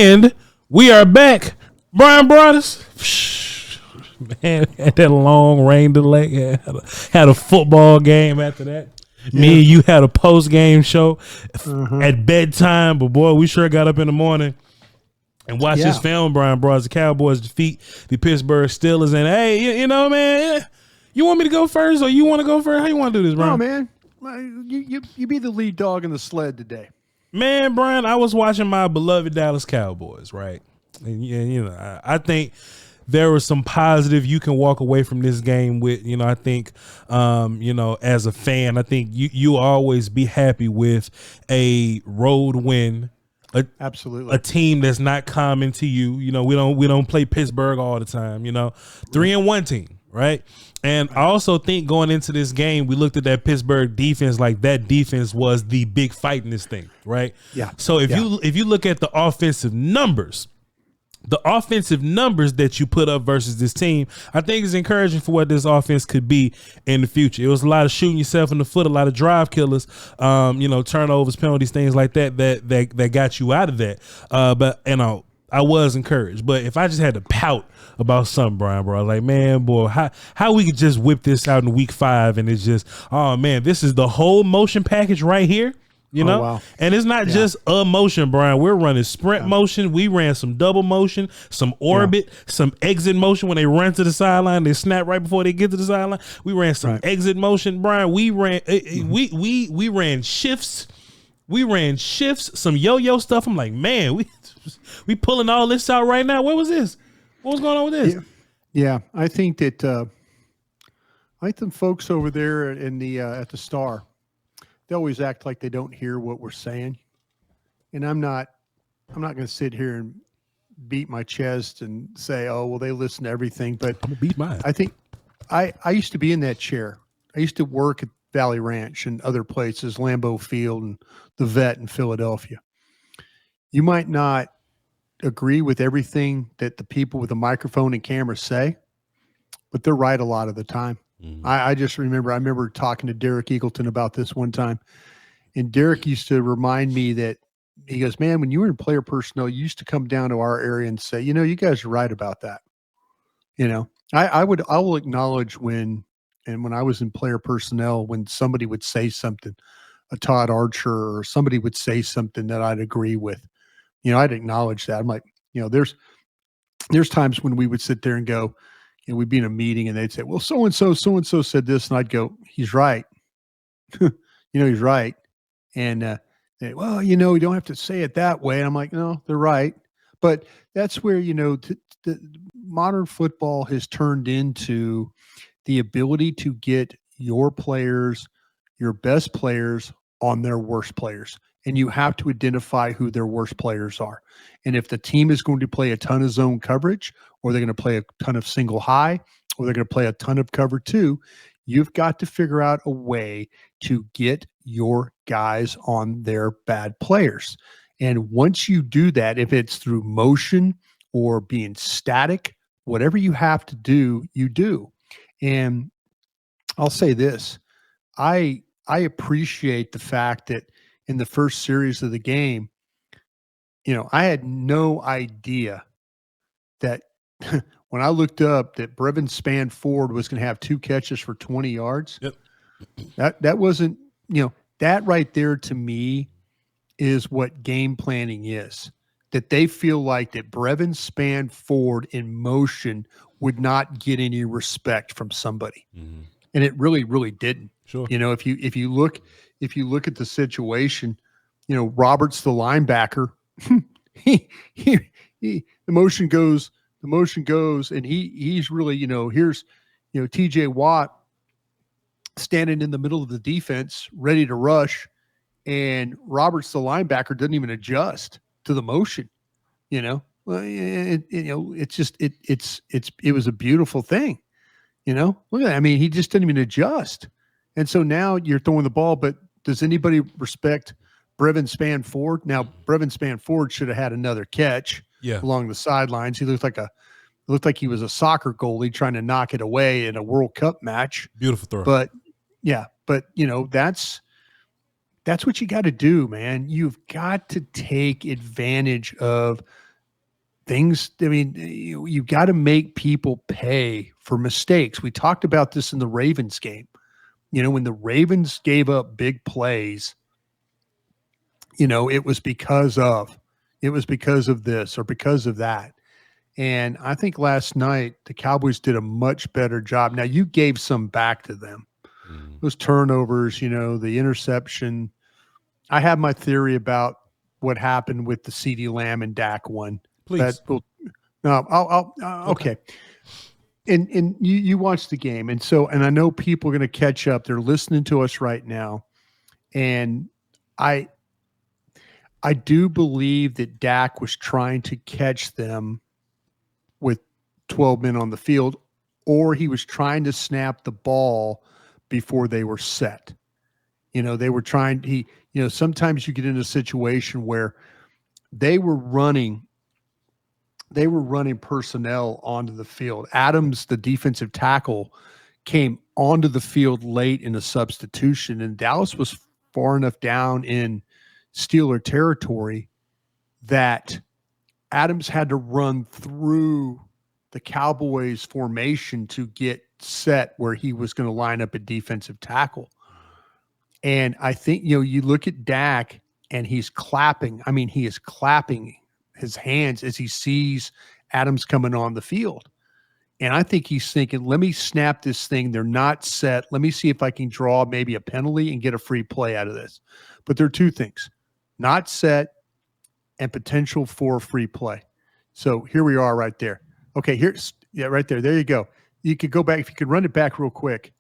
And we are back. Bryan Broaddus. Man, had that long rain delay. Had a football game after that. Yeah. Me and you had a post-game show at bedtime, but boy, we sure got up in the morning and watched this film, Bryan Broaddus. The Cowboys defeat the Pittsburgh Steelers. And hey, you know, man, you want me to go first or you want to go first? How you want to do this, Bryan? No, man. You be the lead dog in the sled today. Man, Bryan, I was watching my beloved Dallas Cowboys, right? And you know, I think there was some positive you can walk away from this game with. You know, I think, you know, as a fan, I think you always be happy with a road win. Absolutely. A team that's not common to you. You know, we don't play Pittsburgh all the time, you know. 3-1 team, right? And I also think going into this game, we looked at that Pittsburgh defense like that defense was the big fight in this thing, right? Yeah. So if you look at the offensive numbers that you put up versus this team, I think is encouraging for what this offense could be in the future. It was a lot of shooting yourself in the foot, a lot of drive killers, you know, turnovers, penalties, things like that got you out of that. But you know, I was encouraged. But if I just had to pout about something, Bryan, bro, like, man, boy, how we could just whip this out in week 5 and it's just, oh man, this is the whole motion package right here. You know, wow. And it's not just a motion, Bryan. We're running sprint motion. We ran some double motion, some orbit, some exit motion. When they run to the sideline, they snap right before they get to the sideline. We ran some exit motion, Bryan. We ran we ran shifts. We ran shifts, some yo-yo stuff. I'm like, man, we pulling all this out right now. What was this? What was going on with this? Yeah, I think that I think the folks over there in the at the Star, they always act like they don't hear what we're saying. And I'm not going to sit here and beat my chest and say, oh, well, they listen to everything. But I'm going to beat mine. I think I used to be in that chair. I used to work at Valley Ranch and other places, Lambeau Field and the Vet in Philadelphia. You might not agree with everything that the people with the microphone and camera say, but they're right a lot of the time. Mm-hmm. I just remember talking to Derek Eagleton about this one time, and Derek used to remind me that he goes, man, when you were in player personnel, you used to come down to our area and say, you know, you guys are right about that. You know, I will acknowledge when I was in player personnel, when somebody would say something, a Todd Archer or somebody would say something that I'd agree with, you know, I'd acknowledge that. I'm like, you know, there's times when we would sit there and go, and we'd be in a meeting and they'd say, well, so-and-so said this. And I'd go, he's right. You know, he's right. And, well, you know, you don't have to say it that way. And I'm like, no, they're right. But that's where, you know, the modern football has turned into the ability to get your players, your best players on their worst players. And you have to identify who their worst players are. And if the team is going to play a ton of zone coverage, or they're going to play a ton of single high, or they're going to play a ton of cover 2, you've got to figure out a way to get your guys on their bad players. And once you do that, if it's through motion or being static, whatever you have to do, you do. And I'll say this, I appreciate the fact that in the first series of the game, you know, I had no idea that when I looked up that Brevin Spann-Ford was going to have 2 catches for 20 yards. Yep. That wasn't, you know, that right there to me is what game planning is. That they feel like that Brevin Spann-Ford in motion would not get any respect from somebody. Mm-hmm. And it really, really didn't. Sure. You know, if you look at the situation, you know, Roberts, the linebacker, the motion goes, and he's really, you know, here's, you know, TJ Watt standing in the middle of the defense, ready to rush, and Roberts, the linebacker, doesn't even adjust to the motion. You know, it's just it was a beautiful thing. You know, look at that. I mean, he just didn't even adjust. And so now you're throwing the ball, but does anybody respect Brevin Spann-Ford? Now, Brevin Spann-Ford should have had another catch along the sidelines. He looked like he was a soccer goalie trying to knock it away in a World Cup match. Beautiful throw. But you know, that's what you got to do, man. You've got to take advantage of things, I mean, you got to make people pay for mistakes. We talked about this in the Ravens game. When the Ravens gave up big plays, it was because of this or because of that. And I think last night the Cowboys did a much better job. Now, you gave some back to them. Those turnovers, the interception. I have my theory about what happened with the CeeDee Lamb and Dak one. Please. Okay. And you watched the game. And I know people are going to catch up. They're listening to us right now. And I do believe that Dak was trying to catch them with 12 men on the field, or he was trying to snap the ball before they were set. They were trying, sometimes you get in a situation where they were running personnel onto the field. Adams, the defensive tackle, came onto the field late in a substitution, and Dallas was far enough down in Steeler territory that Adams had to run through the Cowboys formation to get set where he was going to line up a defensive tackle. And I think, you look at Dak and he's clapping. I mean, he is clapping his hands as he sees Adams coming on the field. And I think he's thinking, let me snap this thing. They're not set. Let me see if I can draw maybe a penalty and get a free play out of this. But there are two things: not set and potential for free play. So here we are right there. Okay, right there. There you go. You could go back. If you could run it back real quick,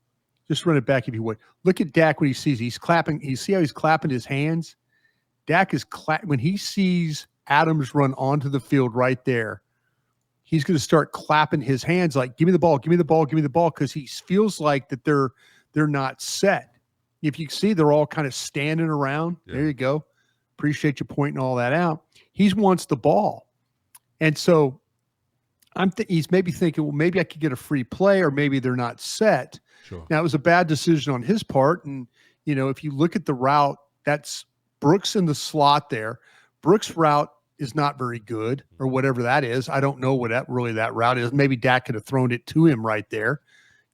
just run it back if you would. Look at Dak when he sees. He's clapping. You see how he's clapping his hands? Dak is when he sees Adams run onto the field right there, he's going to start clapping his hands like, give me the ball, give me the ball, give me the ball, because he feels like that they're not set. If you see, they're all kind of standing around. Yeah. There you go. Appreciate you pointing all that out. He wants the ball. And so he's maybe thinking, well, maybe I could get a free play, or maybe they're not set. Sure. Now, it was a bad decision on his part. And, if you look at the route, that's Brooks in the slot there. Brooks' route is not very good, or whatever that is. I don't know what that route is. Maybe Dak could have thrown it to him right there,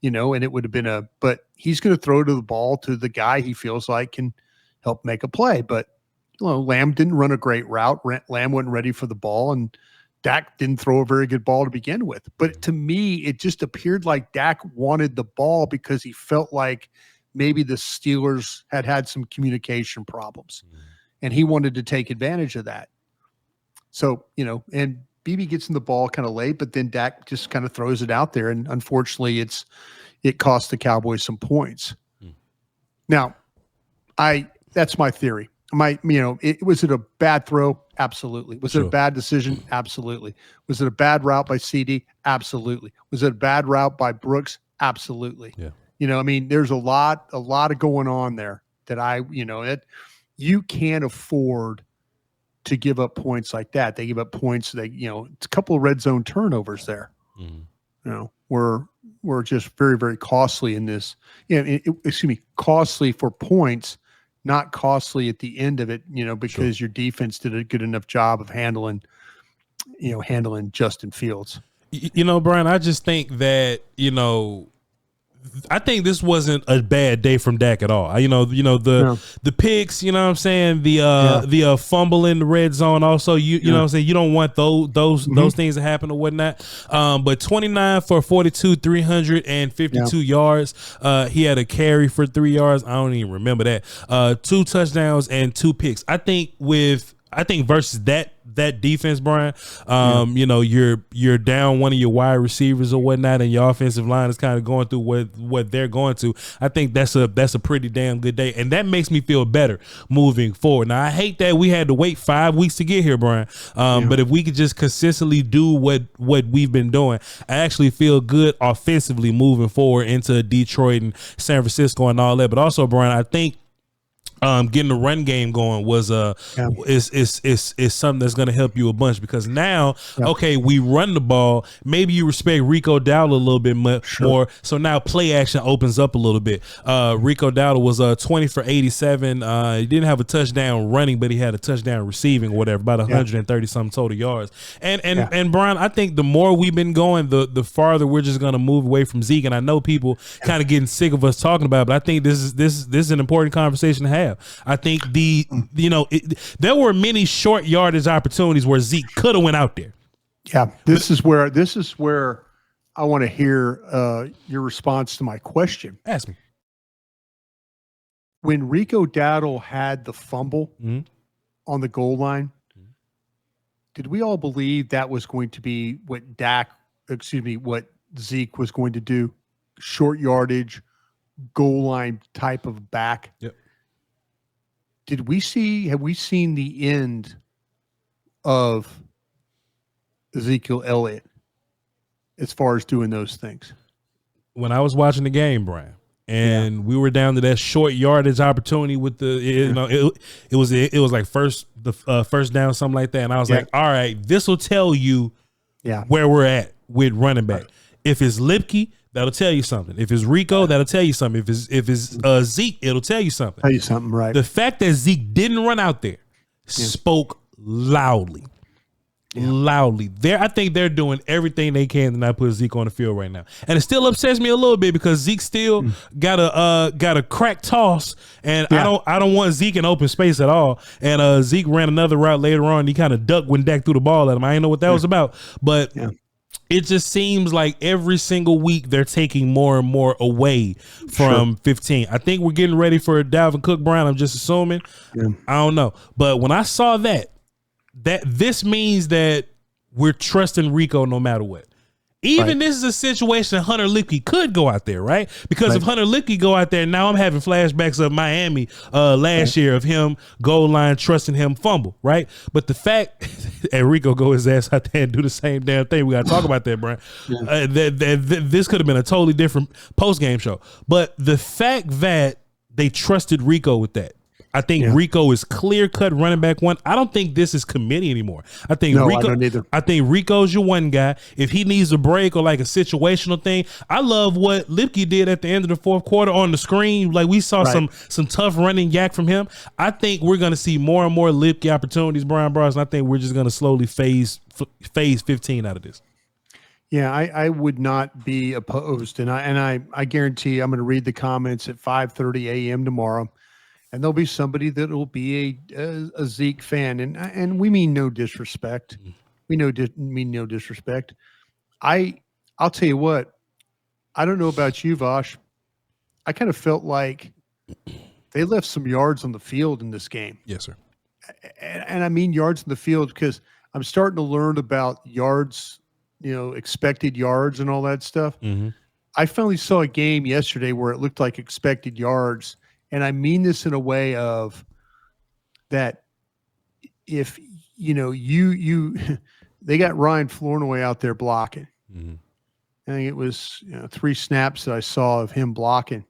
and it would have been but he's going to throw the ball to the guy he feels like can help make a play. But, Lamb didn't run a great route. Lamb wasn't ready for the ball, and Dak didn't throw a very good ball to begin with. But to me, it just appeared like Dak wanted the ball because he felt like maybe the Steelers had some communication problems, and he wanted to take advantage of that. So, and BB gets in the ball kind of late, but then Dak just kind of throws it out there. And unfortunately it cost the Cowboys some points. Now, that's my theory. Was it a bad throw? Absolutely. Was it a bad decision? Absolutely. Was it a bad route by CD? Absolutely. Was it a bad route by Brooks? Absolutely. Yeah. There's a lot of going on there that you can't afford to give up points like that. They give up points. It's a couple of red zone turnovers there. Were just very, very costly in this. Costly for points, not costly at the end of it. Because your defense did a good enough job of handling Justin Fields. Brian, I just think that I think this wasn't a bad day from Dak at all. The picks, what I'm saying, the fumble in the red zone. Also, you know what I'm saying, you don't want those things to happen or whatnot. But 29 for 42, 352 yards. He had a carry for 3 yards. I don't even remember that. 2 touchdowns and 2 picks. I think versus that defense, Brian, you're down one of your wide receivers or whatnot, and your offensive line is kind of going through what they're going to. I think that's a pretty damn good day, and that makes me feel better moving forward. Now, I hate that we had to wait 5 weeks to get here, Brian. But if we could just consistently do what we've been doing, I actually feel good offensively moving forward into Detroit and San Francisco and all that. But also, Brian, I think getting the run game going was is something that's going to help you a bunch, because now okay, we run the ball, maybe you respect Rico Dowdle a little bit more, so now play action opens up a little bit. Rico Dowdle was 20 for 87. He didn't have a touchdown running, but he had a touchdown receiving or whatever, about 130 something total yards. And Brian, I think the more we've been going, the farther we're just going to move away from Zeke. And I know people kind of getting sick of us talking about it, but I think this is an important conversation to have. I think there were many short yardage opportunities where Zeke could have went out there. Yeah, this is where I want to hear your response to my question. Ask me. When Rico Dowdle had the fumble on the goal line, did we all believe that was going to be what Zeke was going to do? Short yardage, goal line type of back. Yep. Have we seen the end of Ezekiel Elliott as far as doing those things? When I was watching the game, Brian, and we were down to that short yardage opportunity with the, it was like first down, something like that. And I was like, all right, this will tell you where we're at with running back. If it's Lipke, that'll tell you something. If it's Rico, that'll tell you something. If it's Zeke, it'll tell you something. Tell you something, right? The fact that Zeke didn't run out there spoke loudly. Loudly. I think they're doing everything they can to not put Zeke on the field right now. And it still upsets me a little bit because Zeke still got a crack toss, and I don't want Zeke in open space at all. And Zeke ran another route later on. And he kind of ducked when Dak threw the ball at him. I didn't know what that was about. But it just seems like every single week they're taking more and more away from 15. I think we're getting ready for Dalvin Cook, Brown. I'm just assuming. I don't know. But when I saw that this means that we're trusting Rico no matter what. Even this is a situation Hunter Lipke could go out there, right? Because if Hunter Lipke go out there, now I'm having flashbacks of Miami last year of him goal line, trusting him fumble, right? But the fact, and Rico go his ass out there and do the same damn thing. We got to talk about that, Brian. This could have been a totally different post-game show. But the fact that they trusted Rico with that, I think Rico is clear-cut running back one. I don't think this is committee anymore. I think I don't either. I think Rico's your one guy. If he needs a break or like a situational thing, I love what Lipke did at the end of the fourth quarter on the screen. Like we saw some tough running yak from him. I think we're going to see more and more Lipke opportunities, Bryan Broaddus, and I think we're just going to slowly phase 15 out of this. Yeah, I would not be opposed, and I guarantee I'm going to read the comments at 5:30 a.m. tomorrow. And there'll be somebody that will be a Zeke fan, and we mean no disrespect. We mean no disrespect. I'll tell you what. I don't know about you, Voch. I kind of felt like they left some yards on the field in this game. Yes, sir. And I mean yards in the field because I'm starting to learn about yards, expected yards and all that stuff. I finally saw a game yesterday where it looked like expected yards. And I mean this in a way of that if, they got Ryan Flournoy out there blocking. I think it was 3 snaps that I saw of him blocking.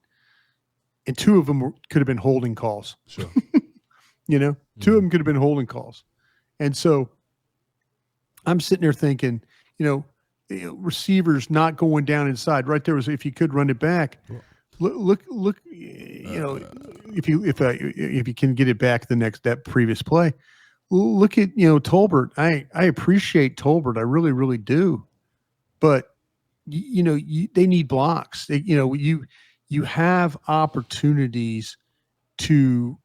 And 2 of them could have been holding calls. Sure. 2 of them could have been holding calls. And so I'm sitting there thinking, receivers not going down inside. Right there was, if you could run it back. Look! If you can get it back that previous play, look at Tolbert. I appreciate Tolbert. I really, really do. But they need blocks. You have opportunities to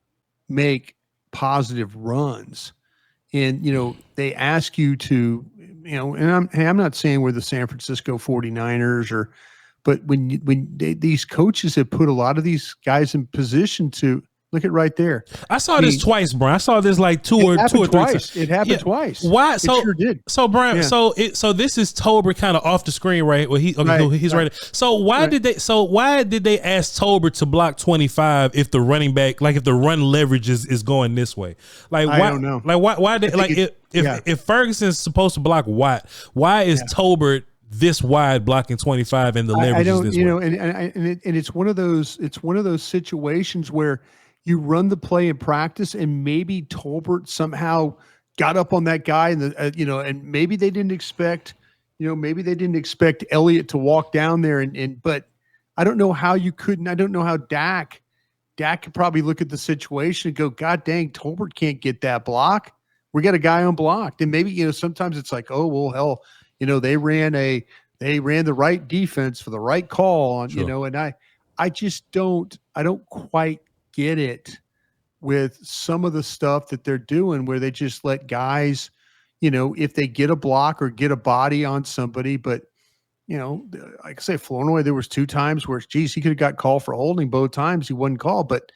make positive runs, and they ask you to And I'm not saying we're the San Francisco 49ers but these coaches have put a lot of these guys in position to look at right there. I saw this twice, Brian. I saw this like two or three times. It happened twice. Why? It sure did. So Brian, so this is Tolbert kind of off the screen, right? Well, he's right. So why did they ask Tolbert to block 25 if the running back, like if the run leverage is going this way? Like why, I don't know. Like why did if Ferguson's supposed to block Watt, why is Tolbert this wide blocking 25 and the leverage is this way? And it's one of those situations where you run the play in practice, and maybe Tolbert somehow got up on that guy, and and maybe they didn't expect, Elliott to walk down there, but I don't know how you couldn't. I don't know how Dak could probably look at the situation and go, God dang, Tolbert can't get that block. We got a guy unblocked, and maybe sometimes it's like, oh well, hell, they ran the right defense for the right call on, Sure. and I just don't quite get it with some of the stuff that they're doing where they just let guys, if they get a block or get a body on somebody, but like I say, Flournoy, there was 2 times where, geez, he could have got called for holding both times. He wasn't called, but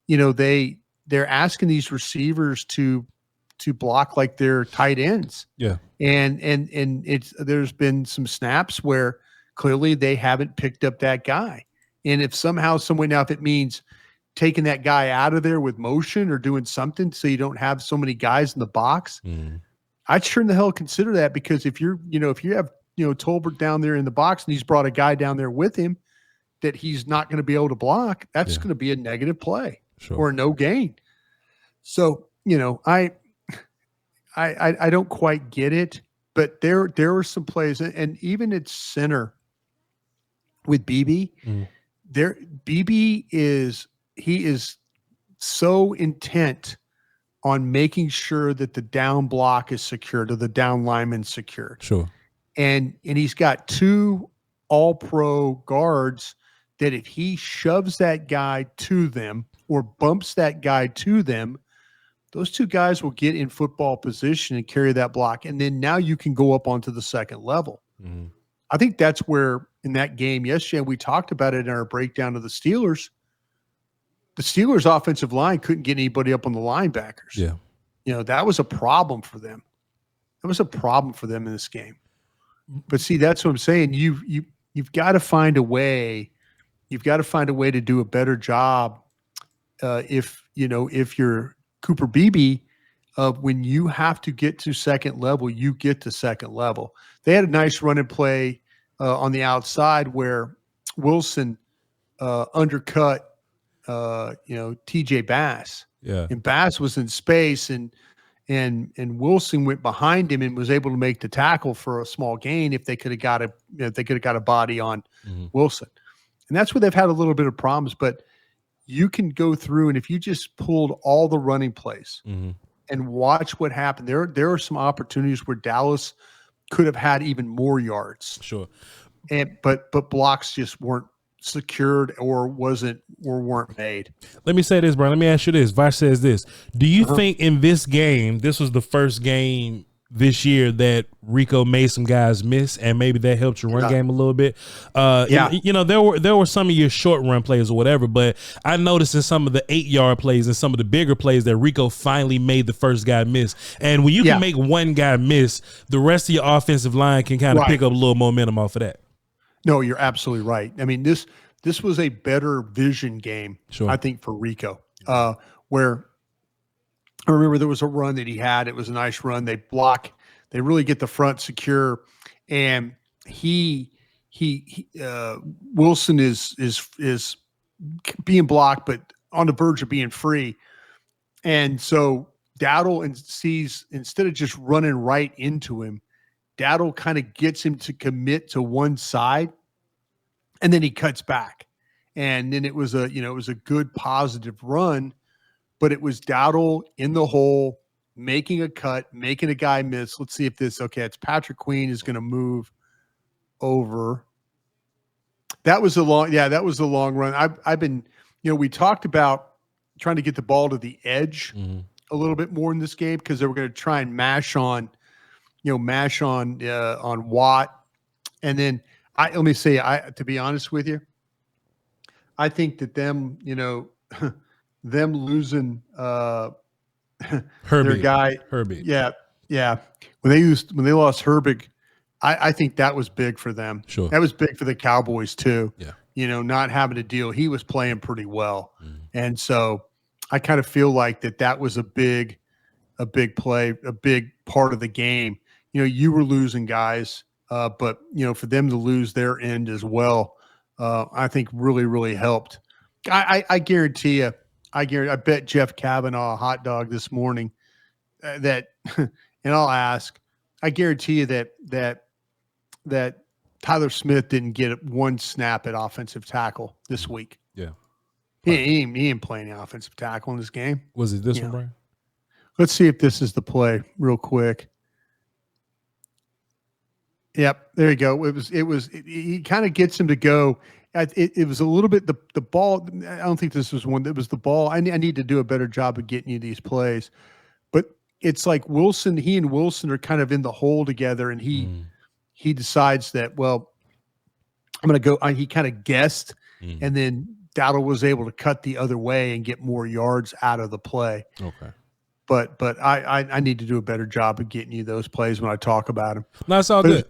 they're asking these receivers to block like they're tight ends. Yeah. And there's been some snaps where clearly they haven't picked up that guy. And if somehow, some way, now if it means taking that guy out of there with motion or doing something so you don't have so many guys in the box, I'd sure in the hell consider that, because if you have Tolbert down there in the box and he's brought a guy down there with him that he's not going to be able to block, that's going to be a negative play or a no gain. So, I don't quite get it, but there were some plays, and even at center with BB, BB is so intent on making sure that the down block is secured or the down lineman secured. Sure. And he's got 2 all-pro guards that if he shoves that guy to them or bumps that guy to them, those 2 guys will get in football position and carry that block. And then now you can go up onto the second level. I think that's where in that game yesterday, we talked about it in our breakdown of the Steelers offensive line couldn't get anybody up on the linebackers. Yeah. That was a problem for them. That was a problem for them in this game. But see, that's what I'm saying. You've got to find a way. You've got to find a way to do a better job. If you're Cooper Beebe, when you have to get to second level, you get to second level. They had a nice run and play on the outside where Wilson undercut TJ Bass. Yeah. And Bass was in space, and Wilson went behind him and was able to make the tackle for a small gain if they could have got a body on Wilson. And that's where they've had a little bit of problems, but you can go through, and if you just pulled all the running plays and watch what happened, there are some opportunities where Dallas could have had even more yards. Sure. But blocks just weren't secured or weren't made. Let me say this, Brian. Let me ask you this. Voch says this. Do you think in this game, this was the first game this year that Rico made some guys miss, and maybe that helped your run game a little bit? There were some of your short run plays or whatever, but I noticed in some of the 8-yard plays and some of the bigger plays that Rico finally made the first guy miss. And when you can make one guy miss, the rest of your offensive line can kind of pick up a little momentum off of that. No, you're absolutely right. I mean, this was a better vision game, I think, for Rico, where I remember there was a run that he had. It was a nice run. They block. They really get the front secure, and Wilson is being blocked, but on the verge of being free, and so Dowdle sees, instead of just running right into him, Dowdle kind of gets him to commit to one side, and then he cuts back, and then it was a good positive run. But it was Dowdle in the hole, making a cut, making a guy miss. Let's see if it's Patrick Queen is going to move over. That was a long run. I've been, we talked about trying to get the ball to the edge a little bit more in this game because they were going to try and mash on Watt. And then let me say, to be honest with you, I think that them losing their guy Herbig. Yeah. When they lost Herbig, I think that was big for them. Sure. That was big for the Cowboys too. Yeah. Not having to deal. He was playing pretty well. And so I kind of feel like that was a big play, a big part of the game. You were losing guys, but for them to lose their end as well, I think really, really helped. I guarantee you, I bet Jeff Kavanaugh a hot dog this morning that, and I'll ask, I guarantee you that Tyler Smith didn't get one snap at offensive tackle this week. Yeah. He ain't playing the offensive tackle in this game. Was it this one, Brian? Let's see if this is the play real quick. Yep, there you go. He kind of gets him to go. It was a little bit the ball. I don't think this was one that was the ball. I need to do a better job of getting you these plays, but it's like Wilson. He and Wilson are kind of in the hole together, and he decides that, well, I'm going to go. He kind of guessed, and then Dowdle was able to cut the other way and get more yards out of the play. Okay. But I need to do a better job of getting you those plays when I talk about them. No, it's all good.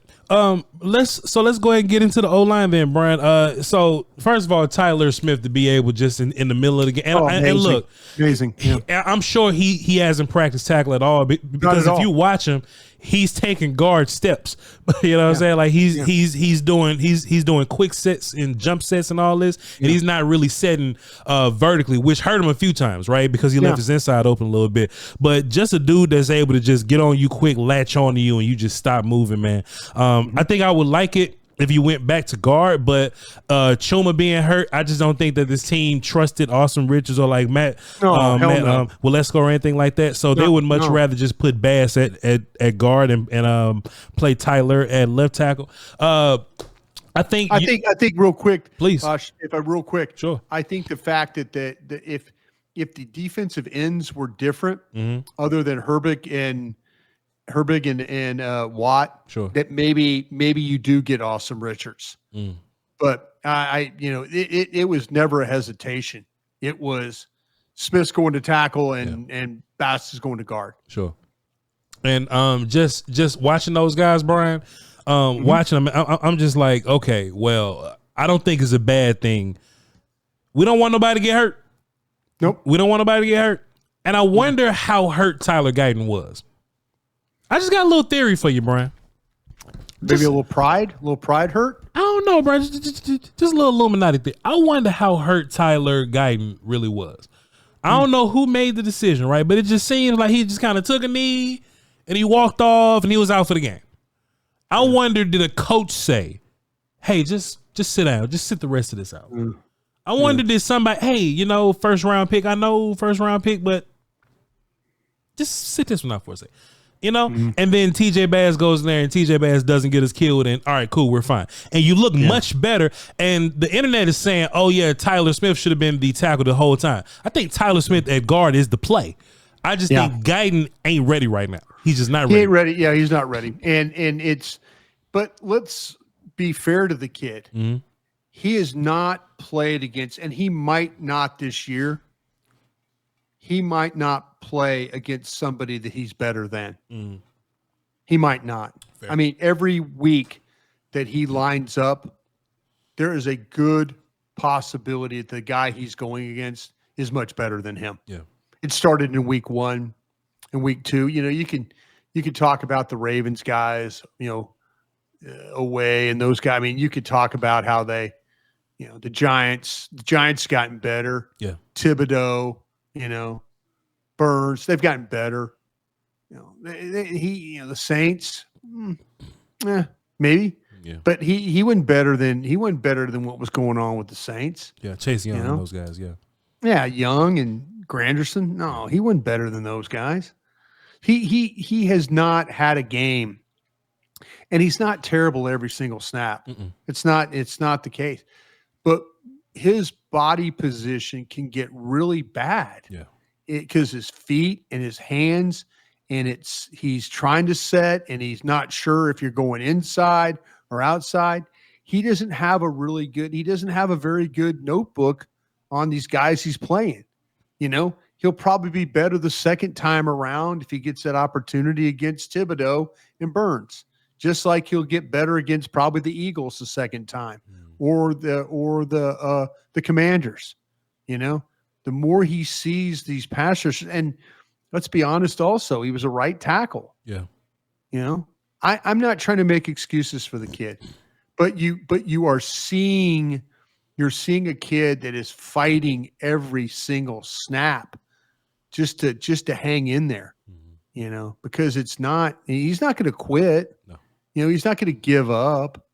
Let's go ahead and get into the O-line then, Brian. So first of all, Tyler Smith to be able just in the middle of the game. And look, amazing. Yeah. I'm sure he hasn't practiced tackle at all because if you watch him, he's taking guard steps. You know what I'm saying? Like he's doing quick sets and jump sets and all this, and he's not really setting vertically, which hurt him a few times, right? Because he left his inside open a little bit. But just a dude that's able to just get on you quick, latch on to you, and you just stop moving, man. I think I would like it if you went back to guard, but Chuma being hurt, I just don't think that this team trusted Austin Richards or like Matt Waletzko or anything like that. So they would much rather just put Bass at guard and play Tyler at left tackle. I think real quick, please. Sure. I think the fact that if the defensive ends were different, other than Herbig and Watt, sure, that maybe you do get Austin Richards. But it was never a hesitation. It was Smith's going to tackle and Bass is going to guard. Sure. And just watching those guys, Brian, watching them, I'm just like, okay, well, I don't think it's a bad thing. We don't want nobody to get hurt. Nope. We don't want nobody to get hurt. And I wonder how hurt Tyler Guyton was. I just got a little theory for you, Brian. Maybe a little pride hurt? I don't know, Brian. Just a little Illuminati thing. I wonder how hurt Tyler Guyton really was. I don't know who made the decision, right? But it just seems like he just kind of took a knee and he walked off and he was out for the game. I wonder, did a coach say, hey, just sit down. Just sit the rest of this out. I wonder, did somebody, hey, first round pick, but just sit this one out for a second. And then TJ Bass goes in there and TJ Bass doesn't get us killed and all right, cool, we're fine. And you look much better. And the internet is saying, oh yeah, Tyler Smith should have been the tackle the whole time. I think Tyler Smith at guard is the play. I just think Guyton ain't ready right now. He's just not ready. He ain't ready. Yeah, he's not ready. But let's be fair to the kid. He has not played against, and he might not this year. He might not play against somebody that he's better than. He might not. Fair. I mean, every week that he lines up, there is a good possibility that the guy he's going against is much better than him. Yeah. It started in week 1 and week 2. You can talk about the Ravens guys, away and those guys. I mean, you could talk about how they, the Giants gotten better. Yeah. Thibodeau, Burns, they've gotten better. The Saints, maybe. Yeah. But he went better than what was going on with the Saints. Yeah, Chase Young and those guys, yeah. Yeah, Young and Granderson. No, he went better than those guys. He has not had a game, and he's not terrible every single snap. It's not the case. But his body position can get really bad. Yeah. Because his feet and his hands, and he's trying to set, and he's not sure if you're going inside or outside. He doesn't have a very good notebook on these guys he's playing. He'll probably be better the second time around if he gets that opportunity against Thibodeau and Burns. Just like he'll get better against probably the Eagles the second time, or the Commanders. The more he sees these passers, and let's be honest, also he was a right tackle. Yeah. I'm not trying to make excuses for the kid, but you are seeing you're seeing a kid that is fighting every single snap just to hang in there, because he's not going to quit. No. He's not going to give up,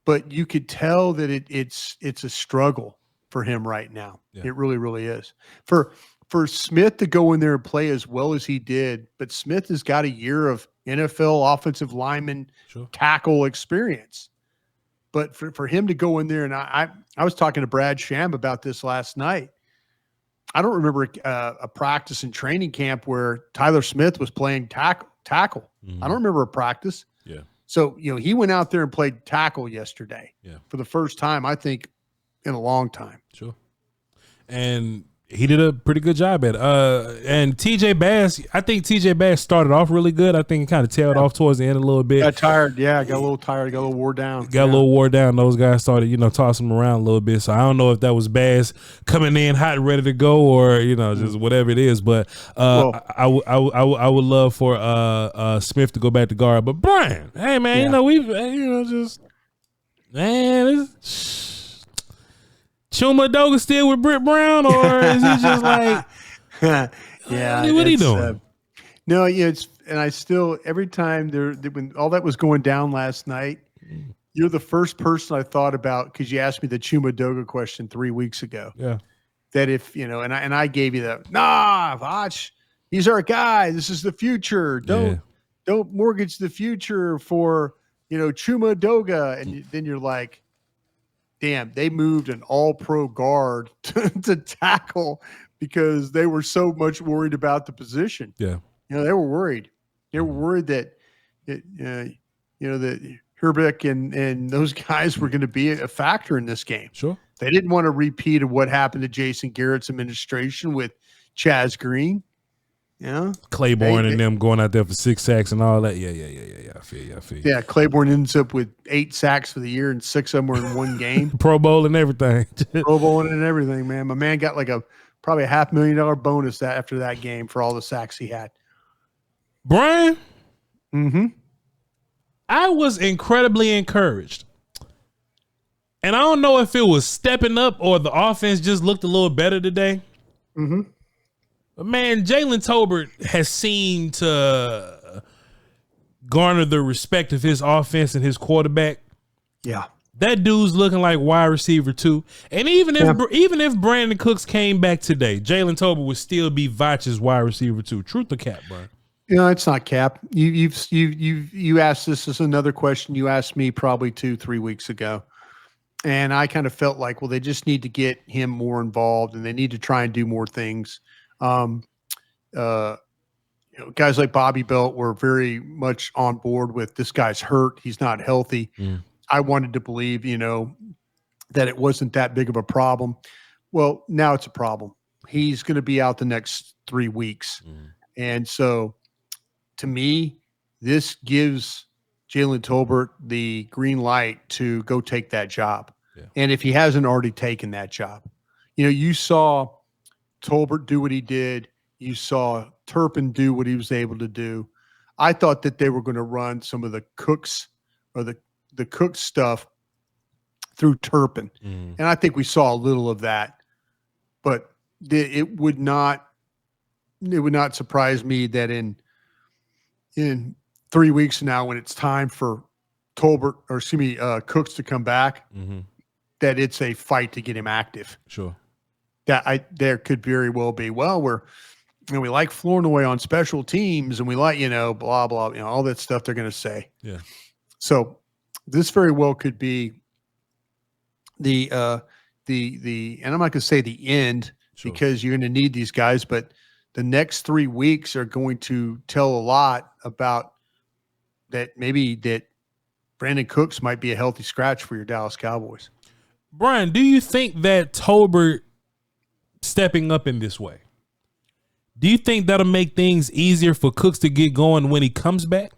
but you could tell that it's a struggle for him right now. Yeah. It really, really is. For Smith to go in there and play as well as he did, but Smith has got a year of NFL offensive lineman tackle experience. But for him to go in there, and I was talking to Brad Sham about this last night. I don't remember a practice and training camp where Tyler Smith was playing tackle. Mm-hmm. I don't remember a practice. Yeah. So, he went out there and played tackle yesterday for the first time, I think, in a long time. Sure. And he did a pretty good job at it. And TJ Bass, I think TJ Bass started off really good. I think he kind of tailed off towards the end a little bit. Got tired. Yeah, got a little tired. Got a little wore down. Got a little wore down. Those guys started, tossing him around a little bit. So I don't know if that was Bass coming in hot and ready to go or, just whatever it is. But I would love for Smith to go back to guard. But Bryan, hey, man, Chuma Doga still with Britt Brown, or is he just like, what he doing? No, and I still, every time when all that was going down last night, you're the first person I thought about, because you asked me the Chuma Doga question 3 weeks ago. Yeah. That if, and I gave you Voch, he's our guy. This is the future. Don't mortgage the future for, Chuma Doga. And then you're like, damn, they moved an all-pro guard to tackle because they were so much worried about the position. Yeah. They were worried. They were worried that, that Herbeck and those guys were going to be a factor in this game. Sure. They didn't want a repeat of what happened to Jason Garrett's administration with Chaz Green. Yeah. Claiborne and them going out there for 6 sacks and all that. Yeah. I feel you. Yeah, Claiborne ends up with 8 sacks for the year and 6 of them were in one game. Pro Bowl and everything. Pro Bowl and everything, man. My man got like probably a $500,000 bonus after that game for all the sacks he had. Bryan? Mm-hmm. I was incredibly encouraged. And I don't know if it was stepping up or the offense just looked a little better today. Mm-hmm. But man, Jaylen Tolbert has seemed to garner the respect of his offense and his quarterback. Yeah. That dude's looking like wide receiver too. And even if Brandon Cooks came back today, Jaylen Tolbert would still be Voch's wide receiver too. Truth or cap, bro? It's not cap. You asked this as another question you asked me probably 2-3 weeks ago. And I kind of felt like, well, they just need to get him more involved and they need to try and do more things. Guys like Bobby Belt were very much on board with this guy's hurt. He's not healthy. I wanted to believe, that it wasn't that big of a problem. Well, now it's a problem. He's going to be out the next 3 weeks. And so to me, this gives Jaylen Tolbert the green light to go take that job. Yeah. And if he hasn't already taken that job, you saw Tolbert do what he did. You saw Turpin do what he was able to do. I thought that they were going to run some of the Cooks or the Cook stuff through Turpin. And I think we saw a little of that, but it would not surprise me that in 3 weeks from now, when it's time for Cooks to come back, that it's a fight to get him active. Sure. There could very well be, well, we like Flournoy on special teams and we like, blah, blah, all that stuff they're going to say. Yeah. So this very well could be the and I'm not going to say the end, sure, because you're going to need these guys, but the next 3 weeks are going to tell a lot about that. Maybe that Brandon Cooks might be a healthy scratch for your Dallas Cowboys. Bryan, do you think that Tolbert stepping up in this way, do you think that'll make things easier for Cooks to get going when he comes back?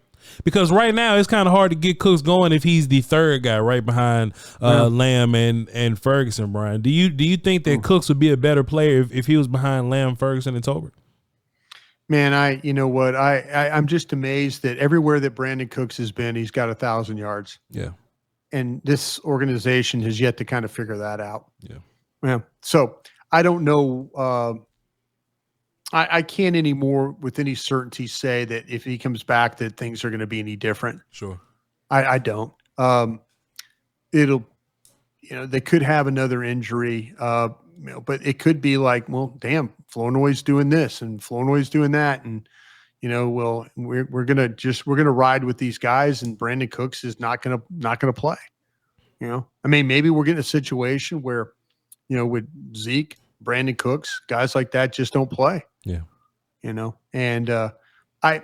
Because right now it's kind of hard to get Cooks going if he's the third guy right behind Lamb and Ferguson. Bryan, do you think that Cooks would be a better player if he was behind Lamb, Ferguson, and Tolbert? Man, I'm just amazed that everywhere that Brandon Cooks has been, he's got 1,000 yards. Yeah. and this organization has yet to kind of figure that out. Yeah. So I don't know. I can't anymore with any certainty say that if he comes back that things are going to be any different. Sure. I don't. They could have another injury, but it could be like, well, damn, Flournoy's doing this and Flournoy's doing that. And, well, we're going to ride with these guys and Brandon Cooks is not going to play. I mean, maybe we're getting a situation where, with Zeke, Brandon Cooks, guys like that just don't play. Yeah. And I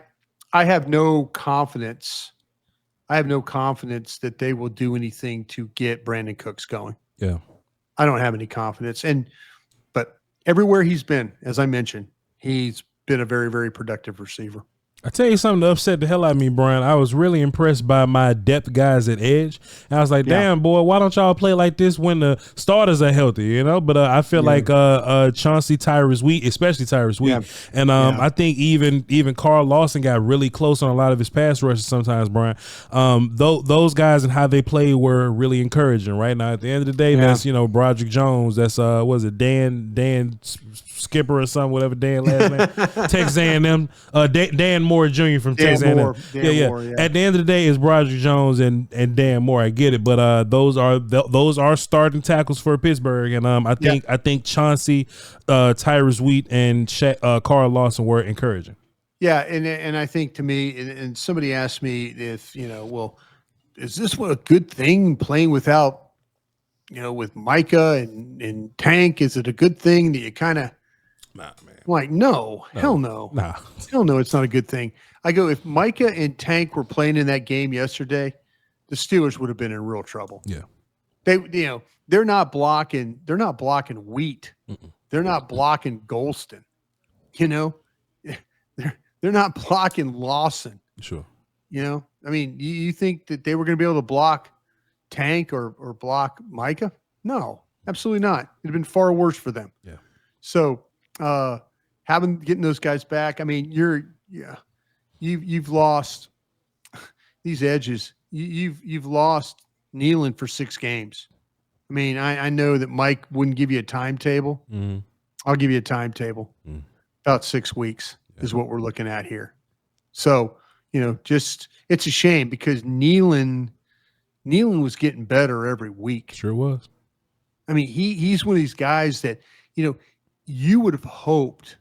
have no confidence. I have no confidence that they will do anything to get Brandon Cooks going. Yeah. I don't have any confidence. But everywhere he's been, as I mentioned, he's been a very, very productive receiver. I tell you something that upset the hell out of me, Brian. I was really impressed by my depth guys at edge. And I was like, damn, boy, why don't y'all play like this when the starters are healthy, But I feel like Chauncey, Tyrus Wheat, especially Tyrus Wheat. And I think even Carl Lawson got really close on a lot of his pass rushes sometimes, Brian. Those guys and how they play were really encouraging. Right now, at the end of the day, that's, Broderick Jones. That's, was it Dan Skipper or something, whatever Dan last name. Texas A&M, Dan Moore Jr. from Texas A&M. Moore, yeah. At the end of the day, it's Broderick Jones and Dan Moore. I get it, but those are starting tackles for Pittsburgh, and I think Chauncey, Tyrus Wheat, and Carl Lawson were encouraging. Yeah, and I think to me, and somebody asked me if well, is this a good thing playing without with Micah and Tank? Is it a good thing that you kind of? Nah, man. I'm like, no, hell no. Nah. Hell no, it's not a good thing. I go, if Micah and Tank were playing in that game yesterday, the Steelers would have been in real trouble. Yeah. They're not blocking Wheat. Mm-mm. They're not blocking Golston. They're not blocking Lawson. Sure. I mean, you think that they were going to be able to block Tank or block Micah? No, absolutely not. It'd have been far worse for them. Yeah. So getting those guys back. I mean, you've lost these edges. You've lost Nealon for 6 games. I mean, I know that Mike wouldn't give you a timetable. Mm-hmm. I'll give you a timetable. Mm. About 6 weeks is what we're looking at here. So, just it's a shame because Nealon was getting better every week. Sure was. I mean, he's one of these guys that, you would have hoped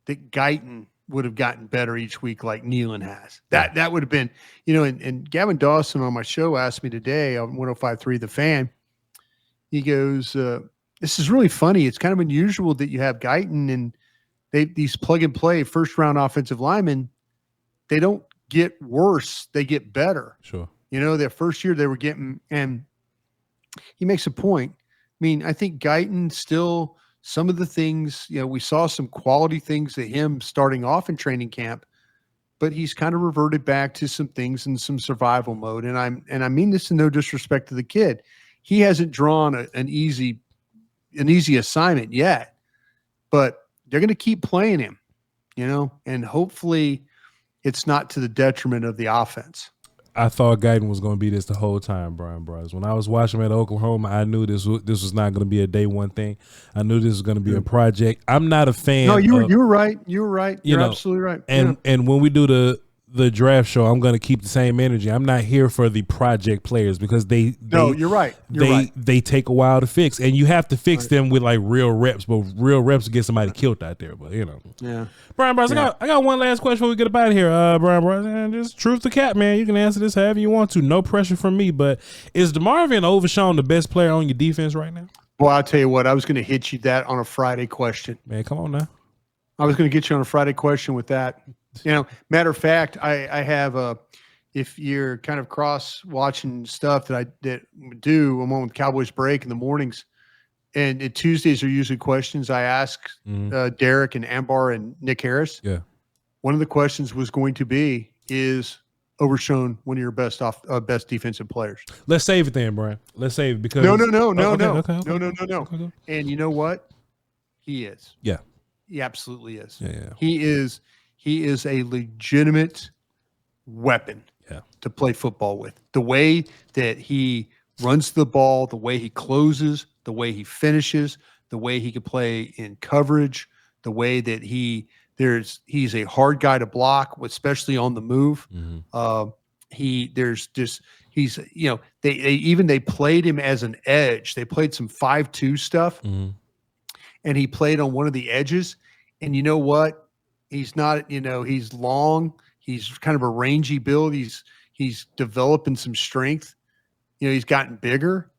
that Guyton would have gotten better each week like Nealon has. That would have been, and Gavin Dawson on my show asked me today on 105.3 The Fan, he goes, this is really funny. It's kind of unusual that you have Guyton and these plug-and-play first-round offensive linemen, they don't get worse. They get better. Sure. Their first year they were getting, and he makes a point. I mean, I think Guyton still – some of the things, we saw some quality things at him starting off in training camp, but he's kind of reverted back to some things in some survival mode. And I mean this in no disrespect to the kid. He hasn't drawn an easy assignment yet, but they're going to keep playing him, and hopefully it's not to the detriment of the offense. I thought Guyton was going to be this the whole time, Bryan Broaddus. When I was watching him at Oklahoma, I knew this was not going to be a day one thing. I knew this was going to be a project. I'm not a fan. No, you were right. You were right. You're absolutely right. And when we do the draft show, I'm going to keep the same energy. I'm not here for the project players because you're right. They take a while to fix, and you have to fix them with like real reps. But real reps get somebody killed out there. But yeah. Bryan Broaddus, I got one last question before we get up out of here. Bryan Broaddus, just truth to cap, man. You can answer this however you want to. No pressure from me. But is DeMarvion Overshown the best player on your defense right now? Well, I'll tell you what. I was going to hit you that on a Friday question. Man, come on now. I was going to get you on a Friday question with that. Matter of fact, I have if you're kind of cross watching stuff that I do, I'm on with Cowboys Break in the mornings, and Tuesdays are usually questions I ask Derek and Ambar and Nick Harris. Yeah. One of the questions was going to be, is Overshown one of your best defensive players? Let's save it then, Brian. Let's save it because no. Okay. And you know what? He is. Yeah. He absolutely is. Yeah. He is a legitimate weapon to play football with. The way that he runs the ball, the way he closes, the way he finishes, the way he can play in coverage, the way that he's a hard guy to block, especially on the move. They played him as an edge. They played some 5-2 stuff, and he played on one of the edges. And you know what? He's not, he's long. He's kind of a rangy build. He's developing some strength. He's gotten bigger,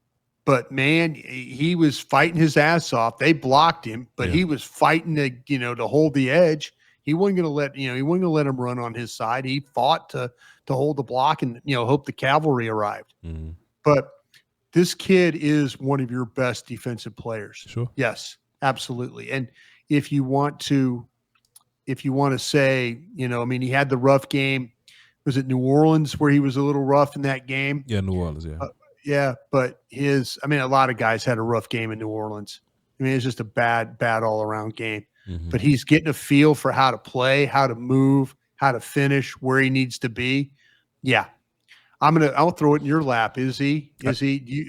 but man, he was fighting his ass off. They blocked him, but he was fighting to hold the edge. He wasn't going to let him run on his side. He fought to hold the block and, hope the cavalry arrived. But this kid is one of your best defensive players. Sure. Yes, absolutely. And if you want to say, he had the rough game. Was it New Orleans where he was a little rough in that game? Yeah, New Orleans, yeah. But a lot of guys had a rough game in New Orleans. It's just a bad all-around game. But he's getting a feel for how to play, how to move, how to finish, where he needs to be. Yeah. I'll throw it in your lap. Am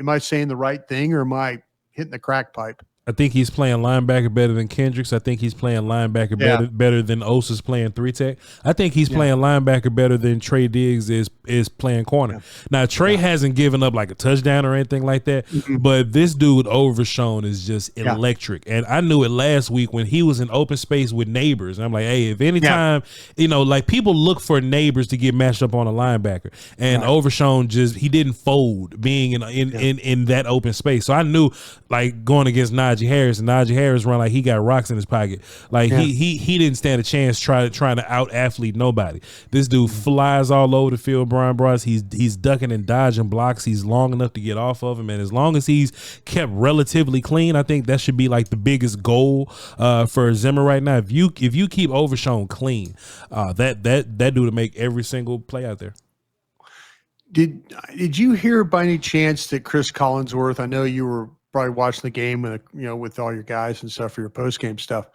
I saying the right thing, or am I hitting the crack pipe? I think he's playing linebacker better than Kendricks. I think he's playing linebacker better than Osa's playing 3-tech. I think he's playing linebacker better than Trey Diggs is playing corner. Yeah. Now, Trey hasn't given up like a touchdown or anything like that, but this dude Overshown is just electric. And I knew it last week when he was in open space with Neighbors. I'm like, hey, if anytime, like people look for Neighbors to get matched up on a linebacker, and Overshown he didn't fold being in that open space. So I knew, like, going against Najee Harris, and Najee Harris run like he got rocks in his pocket. Like he didn't stand a chance trying to out athlete nobody. This dude flies all over the field. Bryan Broaddus, he's ducking and dodging blocks. He's long enough to get off of him, and as long as he's kept relatively clean, I think that should be like the biggest goal for Zimmer right now. If you keep Overshown clean, that dude will make every single play out there. Did you hear by any chance that Chris Collinsworth? I know you were probably watching the game with all your guys and stuff for your post game stuff.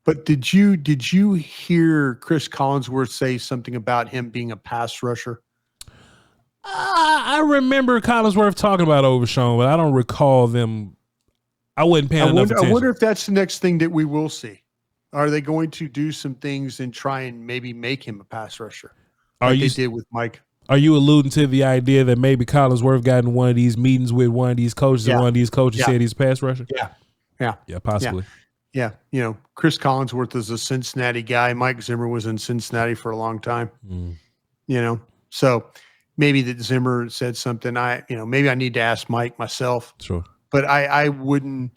But did you hear Chris Collinsworth say something about him being a pass rusher? I remember Collinsworth talking about Overshown, but I don't recall them. I wasn't paying enough attention. I wonder if that's the next thing that we will see. Are they going to do some things and try and maybe make him a pass rusher? Like they did with Mike. Are you alluding to the idea that maybe Collinsworth got in one of these meetings with one of these coaches, and one of these coaches said he's a pass rusher? Yeah, possibly. Yeah, Chris Collinsworth is a Cincinnati guy. Mike Zimmer was in Cincinnati for a long time. So maybe that Zimmer said something. Maybe I need to ask Mike myself. Sure, but I wouldn't.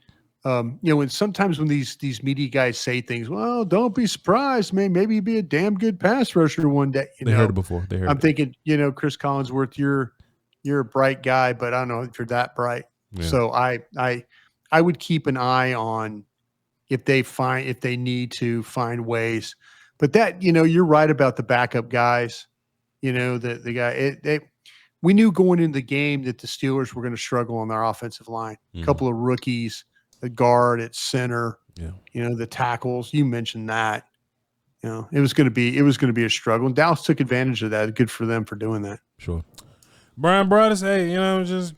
And sometimes when these media guys say things, well, don't be surprised, man. Maybe you'd be a damn good pass rusher one day. They heard it before. I'm thinking, Chris Collinsworth, you're a bright guy, but I don't know if you're that bright. Yeah. So I would keep an eye on if they need to find ways. But that, you're right about the backup guys. The guy. We knew going into the game that the Steelers were going to struggle on their offensive line. A couple of rookies. The guard at center, the tackles. You mentioned that. It was going to be a struggle. And Dallas took advantage of that. Good for them for doing that. Sure. Bryan Broaddus,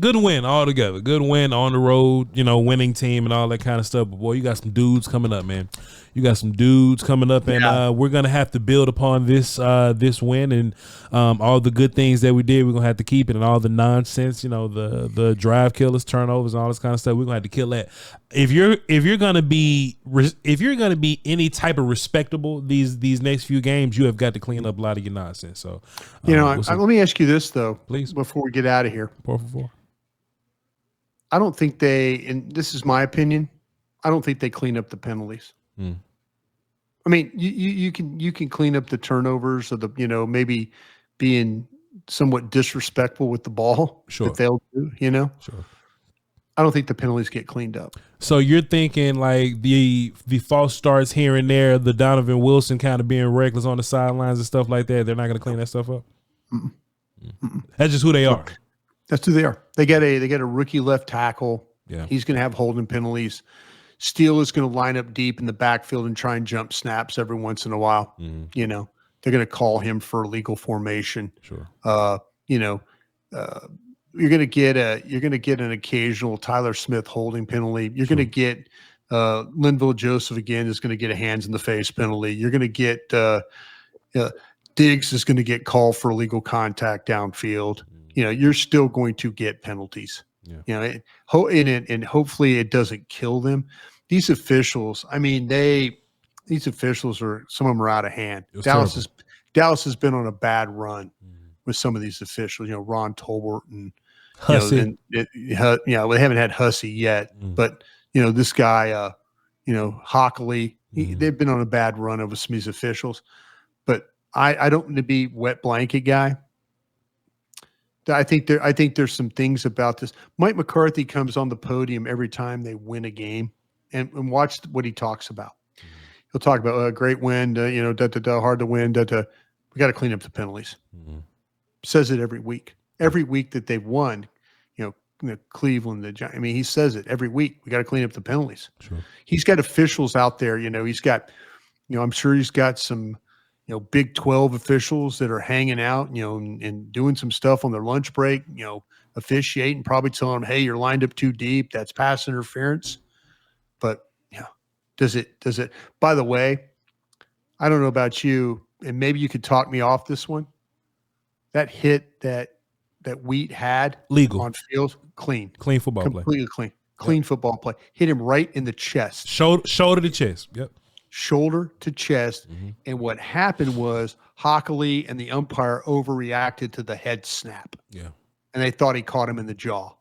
good win altogether. Good win on the road, winning team and all that kind of stuff. But boy, you got some dudes coming up, man. You got some dudes coming up, and we're gonna have to build upon this win and all the good things that we did. We're gonna have to keep it, and all the nonsense, the drive killers, turnovers, and all this kind of stuff. We're gonna have to kill that. If you're gonna be any type of respectable these next few games, you have got to clean up a lot of your nonsense. So, let me ask you this though, please, before we get out of here. Por favor. I don't think and this is my opinion, I don't think they clean up the penalties. I mean, you can clean up the turnovers or the maybe being somewhat disrespectful with the ball. Sure. That they'll do. Sure. I don't think the penalties get cleaned up. So you're thinking like the false starts here and there, the Donovan Wilson kind of being reckless on the sidelines and stuff like that. They're not going to clean that stuff up. That's just who they are. That's who they are. They got a rookie left tackle. Yeah, he's going to have holding penalties. Steele is going to line up deep in the backfield and try and jump snaps every once in a while. They're going to call him for illegal formation. Sure. you're going to get an occasional Tyler Smith holding penalty. You're going to get Linville Joseph again is going to get a hands in the face penalty. You're going to get Diggs is going to get called for illegal contact downfield. You're still going to get penalties. Yeah. And hopefully it doesn't kill them. These officials, I mean, these officials some of them are out of hand. Dallas has been on a bad run with some of these officials. Ron Tolbert and Hussey. We haven't had Hussey yet, but this guy, Hockley, they've been on a bad run of some of these officials. But I don't want to be wet blanket guy. I think there's some things about this. Mike McCarthy comes on the podium every time they win a game, and watch what he talks about. He'll talk about a great win, hard to win, we got to clean up the penalties. Says it every week. Every week that they've won, Cleveland, he says it every week. We got to clean up the penalties. Sure. He's got officials out there. He's got, I'm sure he's got some, Big 12 officials that are hanging out, and doing some stuff on their lunch break, officiating, probably telling them, hey, you're lined up too deep. That's pass interference. But does it, by the way, I don't know about you, and maybe you could talk me off this one. That hit that Wheat had legal on field, clean football play, completely clean football play. Hit him right in the chest, shoulder to chest. Yep, shoulder to chest. And what happened was Hockley and the umpire overreacted to the head snap. Yeah, and they thought he caught him in the jaw.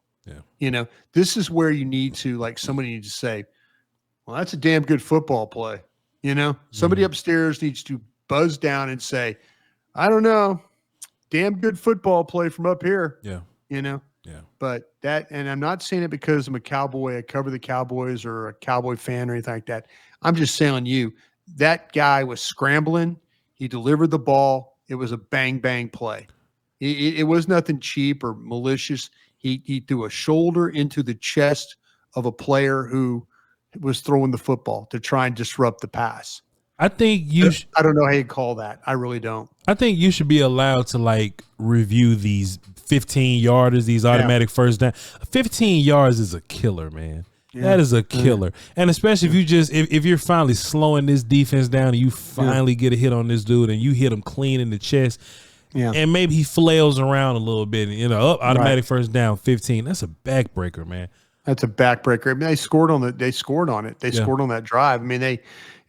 Yeah, this is where you need to somebody needs to say, well, that's a damn good football play. Somebody upstairs needs to buzz down and say, I don't know. Damn good football play from up here. Yeah. Yeah. But and I'm not saying it because I'm a Cowboy, I cover the Cowboys or a Cowboy fan or anything like that. I'm just telling you, that guy was scrambling. He delivered the ball. It was a bang, bang play. It was nothing cheap or malicious. He threw a shoulder into the chest of a player who was throwing the football to try and disrupt the pass. I think I don't know how you call that. I really don't. I think you should be allowed to review these 15-yarders, these automatic first down. 15 yards is a killer, man. Yeah. That is a killer. And especially if you're finally slowing this defense down and you finally get a hit on this dude and you hit him clean in the chest. Yeah. And maybe he flails around a little bit, automatic first down, 15. That's a backbreaker, man. That's a backbreaker. I mean, they scored on it. They scored on that drive. I mean,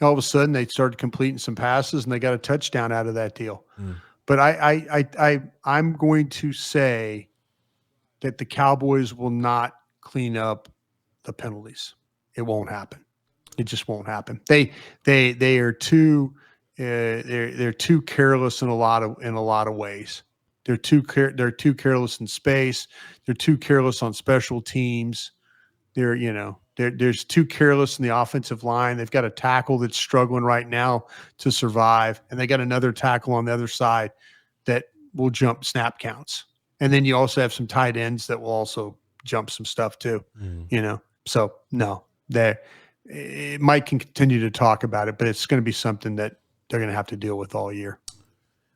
all of a sudden they started completing some passes and they got a touchdown out of that deal. But I'm going to say that the Cowboys will not clean up the penalties. It won't happen. It just won't happen. They are too they're too careless in a lot of ways. They're too careless in space. They're too careless on special teams. They're too careless in the offensive line. They've got a tackle that's struggling right now to survive, and they got another tackle on the other side that will jump snap counts. And then you also have some tight ends that will also jump some stuff too. So no, it might continue to talk about it, but it's going to be something that they're going to have to deal with all year.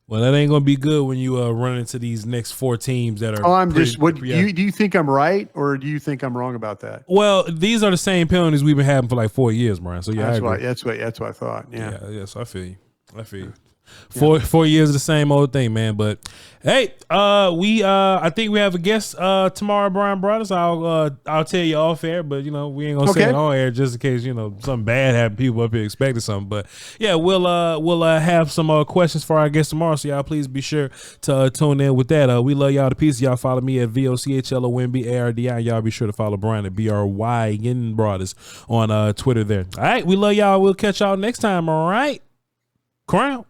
Well, that ain't going to be good when you run into these next four teams that are. Do you think I'm right, or do you think I'm wrong about that? Well, these are the same penalties we've been having for 4 years, Brian. So yeah, that's what I thought. Yeah. So I feel you. 4 years of the same old thing, man. But hey, I think we have a guest tomorrow, Bryan Broaddus. I'll tell you off air, but we ain't gonna say it on air just in case something bad happened. People up here expecting something. But yeah, we'll have some questions for our guest tomorrow. So y'all please be sure to tune in with that. We love y'all to pieces. Y'all follow me at VOCHLONBARDI. Y'all be sure to follow Brian at BRYN Broaddus on Twitter there. All right, we love y'all. We'll catch y'all next time. All right, Crown.